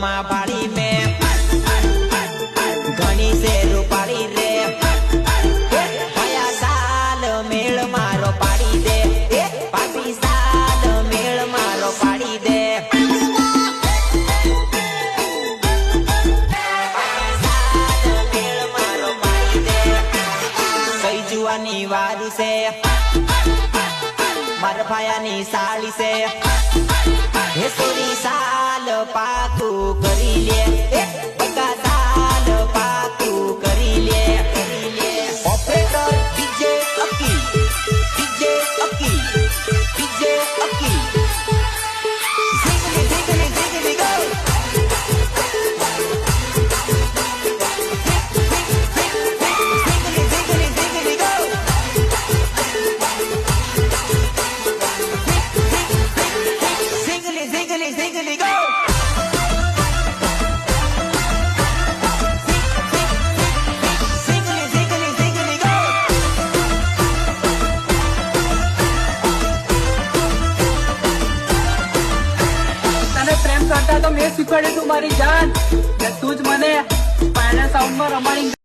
માં પાડી મેં ઘણી છે રૂપાળી રે ભયા સાલ મેળ મારો પાડી દે પાપી સાલ મેળ મારો પાડી દે ની વારી છે મારા ભાયાની સાળી છે હે સોરી સાલ પાકું કરી લે બકા સાલ પાકું કરી લે ઓપરેટર ડીજે અકી ડીજે અકી ડીજે અકી ઝીંગલી ઝીંગલી ઝીંગલી ગો કરતા તો મેં શીખવાડ્યું તું મારી જાન તું જ મને પાયણા સાઉન્ડ માં રમાડી